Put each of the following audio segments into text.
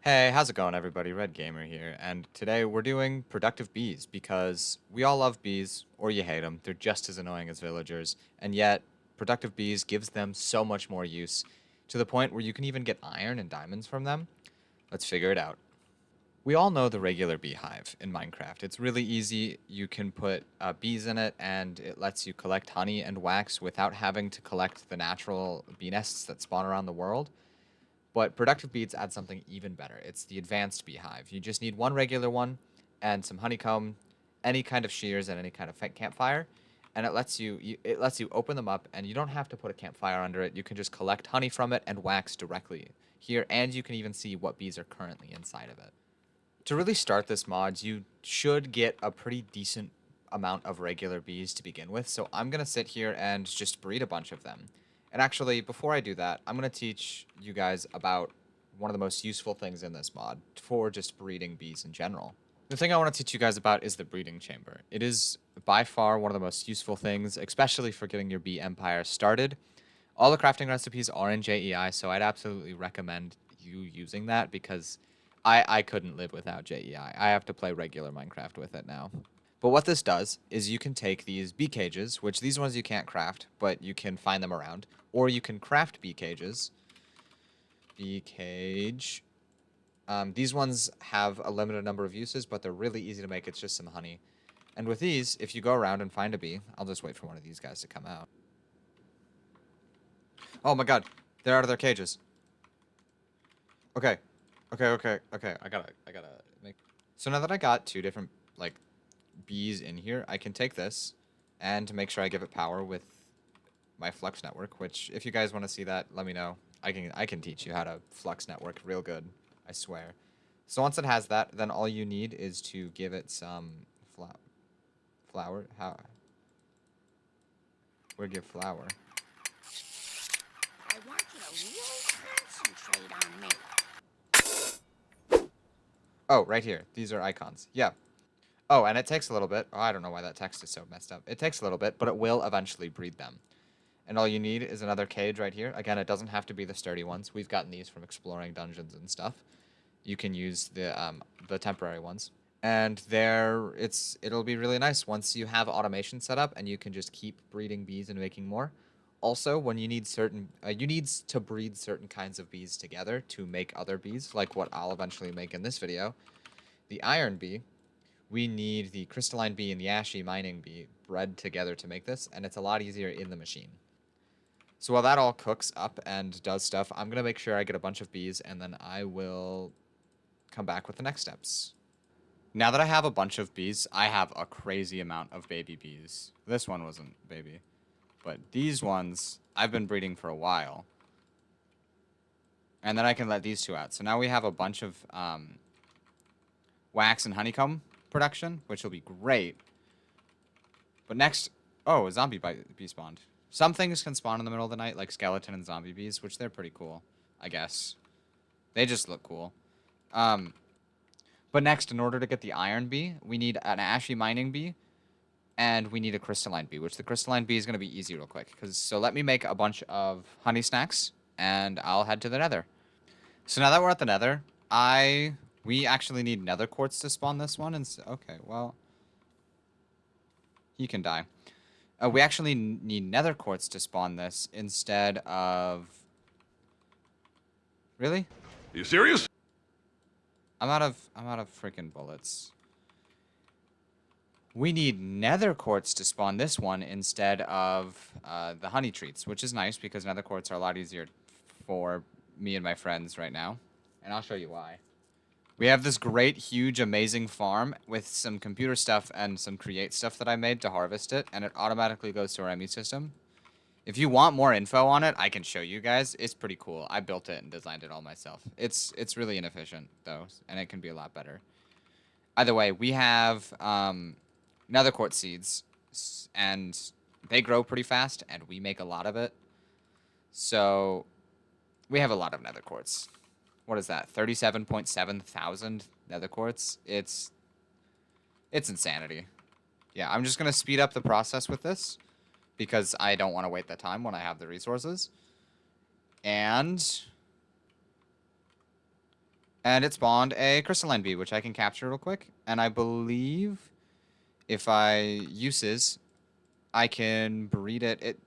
Hey, how's it going, everybody? Red Gamer here, and today we're doing productive bees because we all love bees, or you hate them. They're just as annoying as villagers, and yet productive bees gives them so much more use to the point where you can even get iron and diamonds from them. Let's figure it out. We all know the regular beehive in Minecraft. It's really easy. You can put bees in it, and it lets you collect honey and wax without having to collect the natural bee nests that spawn around the world. But productive bees add something even better. It's the advanced beehive. You just need one regular one and some honeycomb, any kind of shears, and any kind of campfire, and it lets you open them up, and you don't have to put a campfire under it. You can just collect honey from it and wax directly here, and you can even see what bees are currently inside of it. To really start this mod, you should get a pretty decent amount of regular bees to begin with. So I'm going to sit here and just breed a bunch of them. And actually, before I do that, I'm going to teach you guys about one of the most useful things in this mod for just breeding bees in general. The thing I want to teach you guys about is the breeding chamber. It is by far one of the most useful things, especially for getting your bee empire started. All the crafting recipes are in JEI, so I'd absolutely recommend you using that because I couldn't live without JEI. I have to play regular Minecraft with it now. But what this does is you can take these bee cages, which these ones you can't craft, but you can find them around, or you can craft bee cages. Bee cage. These ones have a limited number of uses, but they're really easy to make. It's just some honey. And with these, if you go around and find a bee, I'll just wait for one of these guys to come out. Oh my god, they're out of their cages. Okay. Okay. I gotta make... So now that I got two different, like, bees in here, I can take this and to make sure I give it power with my flux network, which if you guys want to see that, let me know. I can teach you how to flux network real good, I swear. So once it has that, then all you need is to give it some flour. How? Where'd give flour? I want you to really concentrate on me. Oh, right here. These are icons. Yeah. Oh, and it takes a little bit. Oh, I don't know why that text is so messed up. It takes a little bit, but it will eventually breed them. And all you need is another cage right here. Again, it doesn't have to be the sturdy ones. We've gotten these from exploring dungeons and stuff. You can use the temporary ones. And it'll be really nice once you have automation set up and you can just keep breeding bees and making more. Also, when you need to breed certain kinds of bees together to make other bees, like what I'll eventually make in this video, the iron bee, we need the crystalline bee and the ashy mining bee bred together to make this, and it's a lot easier in the machine. So while that all cooks up and does stuff, I'm going to make sure I get a bunch of bees, and then I will come back with the next steps. Now that I have a bunch of bees, I have a crazy amount of baby bees. This one wasn't baby, but these ones I've been breeding for a while. And then I can let these two out. So now we have a bunch of wax and honeycomb production, which will be great. But next... Oh, a zombie bee spawned. Some things can spawn in the middle of the night, like skeleton and zombie bees, which they're pretty cool, I guess. They just look cool. But next, in order to get the iron bee, we need an ashy mining bee, and we need a crystalline bee, which the crystalline bee is going to be easy real quick. So let me make a bunch of honey snacks, and I'll head to the nether. So now that we're at the nether, we actually need nether quartz to spawn this one. And okay, well, he can die. We actually need nether quartz to spawn this instead of... Really? Are you serious? I'm out of freaking bullets. We need nether quartz to spawn this one instead of the honey treats, which is nice because nether quartz are a lot easier for me and my friends right now. And I'll show you why. We have this great, huge, amazing farm with some computer stuff and some create stuff that I made to harvest it, and it automatically goes to our ME system. If you want more info on it, I can show you guys. It's pretty cool. I built it and designed it all myself. It's really inefficient, though, and it can be a lot better. Either way, we have nether quartz seeds, and they grow pretty fast, and we make a lot of it. So we have a lot of nether quartz. What is that? 37.7 thousand nether quartz. It's insanity. Yeah, I'm just going to speed up the process with this because I don't want to wait the time when I have the resources. And... And it spawned a crystalline bee, which I can capture real quick. And I believe if I uses, I can breed it.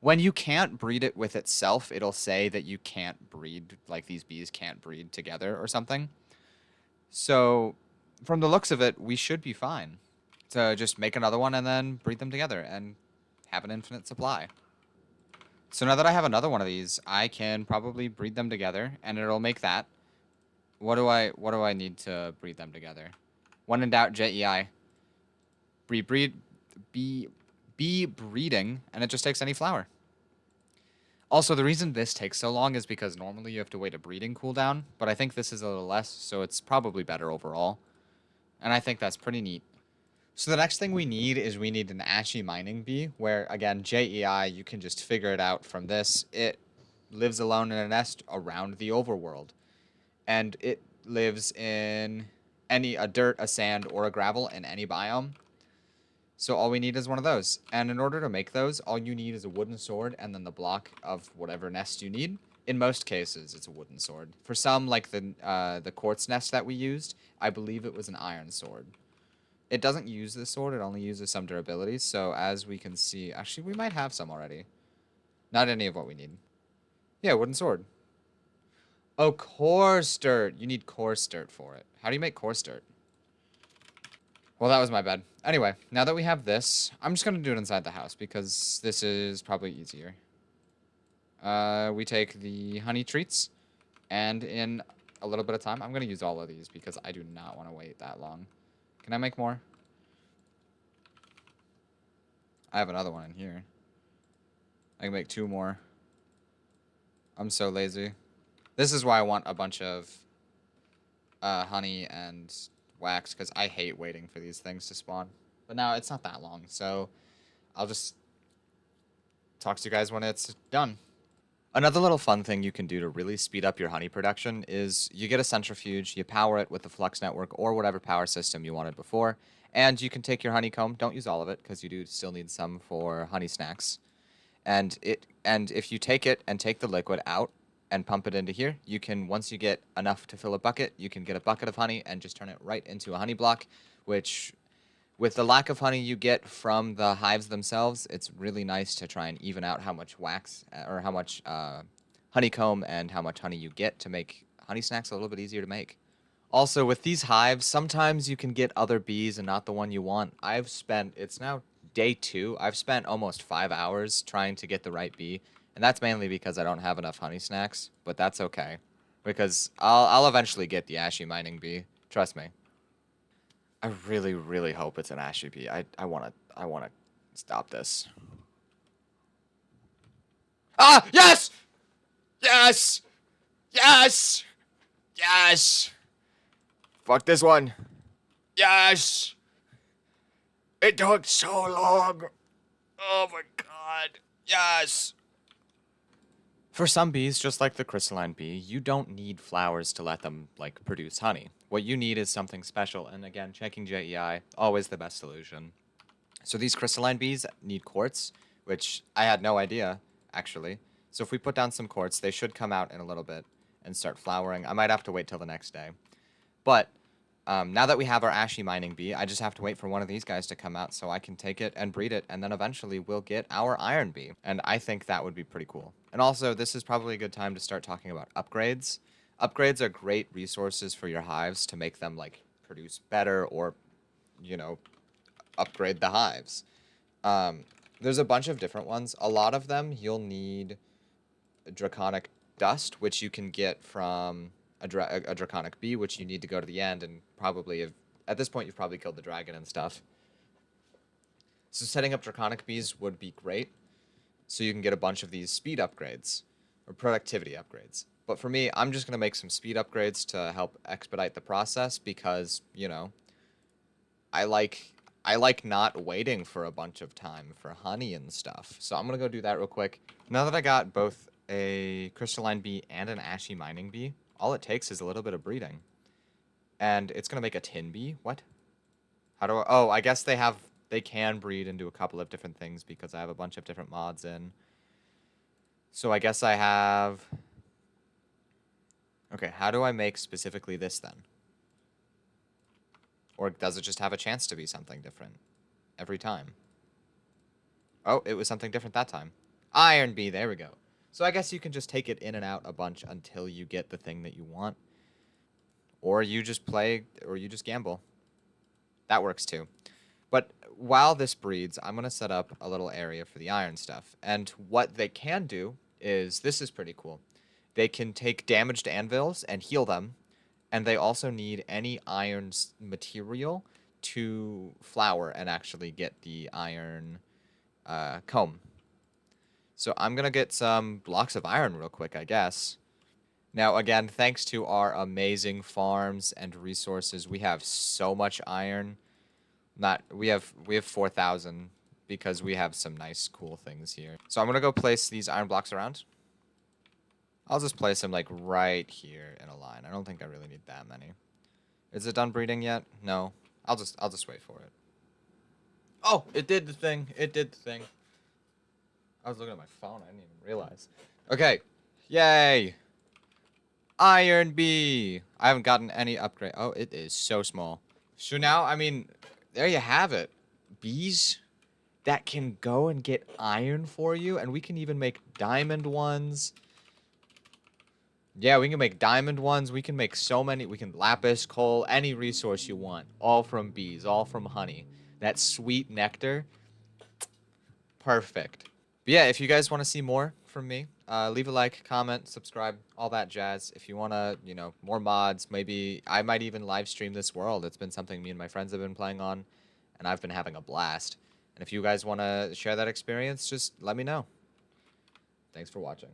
When you can't breed it with itself, it'll say that you can't breed, like these bees can't breed together or something. So, from the looks of it, we should be fine to just make another one and then breed them together and have an infinite supply. So now that I have another one of these, I can probably breed them together and it'll make that. What do I need to breed them together? When in doubt, JEI. Breed be breeding, and it just takes any flower. Also, the reason this takes so long is because normally you have to wait a breeding cooldown, but I think this is a little less, so it's probably better overall. And I think that's pretty neat. So the next thing we need is we need an ashy mining bee, where again, JEI, you can just figure it out from this. It lives alone in a nest around the overworld. And it lives in a dirt, a sand, or a gravel in any biome. So all we need is one of those. And in order to make those, all you need is a wooden sword and then the block of whatever nest you need. In most cases, it's a wooden sword. For some, like the quartz nest that we used, I believe it was an iron sword. It doesn't use the sword, it only uses some durability. So as we can see, actually we might have some already. Not any of what we need. Yeah, wooden sword. Oh, coarse dirt. You need coarse dirt for it. How do you make coarse dirt? Well, that was my bad. Anyway, now that we have this, I'm just going to do it inside the house because this is probably easier. We take the honey treats, and in a little bit of time, I'm going to use all of these because I do not want to wait that long. Can I make more? I have another one in here. I can make 2 more. I'm so lazy. This is why I want a bunch of honey and wax, because I hate waiting for these things to spawn. But now it's not that long, so I'll just talk to you guys when it's done. Another little fun thing you can do to really speed up your honey production is you get a centrifuge, you power it with the flux network or whatever power system you wanted before, and you can take your honeycomb. Don't use all of it because you do still need some for honey snacks. And if you take it and take the liquid out and pump it into here, you can, once you get enough to fill a bucket, you can get a bucket of honey and just turn it right into a honey block, which with the lack of honey you get from the hives themselves, it's really nice to try and even out how much wax or how much honeycomb and how much honey you get to make honey snacks a little bit easier to make. Also, with these hives, sometimes you can get other bees and not the one you want. It's now day 2. I've spent almost 5 hours trying to get the right bee, and that's mainly because I don't have enough honey snacks, but that's okay. Because I'll eventually get the ashy mining bee. Trust me. I really, really hope it's an ashy bee. I wanna stop this. Ah! Yes! Yes! Yes! Yes! Fuck this one. Yes! It took so long. Oh my god. Yes! For some bees, just like the crystalline bee, you don't need flowers to let them, like, produce honey. What you need is something special, and again, checking JEI, always the best solution. So these crystalline bees need quartz, which I had no idea, actually. So if we put down some quartz, they should come out in a little bit and start flowering. I might have to wait till the next day. But now that we have our ashy mining bee, I just have to wait for one of these guys to come out so I can take it and breed it, and then eventually we'll get our iron bee. And I think that would be pretty cool. And also, this is probably a good time to start talking about upgrades. Upgrades are great resources for your hives to make them, like, produce better or, you know, upgrade the hives. There's a bunch of different ones. A lot of them you'll need draconic dust, which you can get from a draconic bee, which you need to go to the end and probably at this point you've probably killed the dragon and stuff. So setting up draconic bees would be great, so you can get a bunch of these speed upgrades or productivity upgrades. But for me, I'm just gonna make some speed upgrades to help expedite the process because I like I like not waiting for a bunch of time for honey and stuff. So I'm gonna go do that real quick. Now that I got both a crystalline bee and an ashy mining bee, all it takes is a little bit of breeding. And it's gonna make a tin bee. What? How do I? Oh, I guess they can breed into a couple of different things because I have a bunch of different mods in. So I guess I have. Okay, how do I make specifically this then? Or does it just have a chance to be something different every time? Oh, it was something different that time. Iron bee, there we go. So I guess you can just take it in and out a bunch until you get the thing that you want. Or you just play, or you just gamble. That works too. But while this breeds, I'm going to set up a little area for the iron stuff. And what they can do is, this is pretty cool. They can take damaged anvils and heal them. And they also need any iron material to flour and actually get the iron comb. So I'm going to get some blocks of iron real quick, I guess. Now, again, thanks to our amazing farms and resources, we have so much iron. Not we have 4,000 because we have some nice cool things here. So I'm gonna go place these iron blocks around. I'll just place them like right here in a line. I don't think I really need that many. Is it done breeding yet? No. I'll just wait for it. Oh, it did the thing. It did the thing. I was looking at my phone. I didn't even realize. Okay. Yay. Iron bee. I haven't gotten any upgrade. Oh, it is so small. So now, I mean, there you have it. Bees that can go and get iron for you, and we can even make diamond ones. Yeah, we can make diamond ones. We can make so many. We can lapis, coal, any resource you want. All from bees, all from honey. That sweet nectar. Perfect. But yeah, if you guys want to see more from me, leave a like, comment, subscribe, all that jazz. If you want to, more mods, maybe I might even live stream this world. It's been something me and my friends have been playing on, and I've been having a blast. And if you guys want to share that experience, just let me know. Thanks for watching.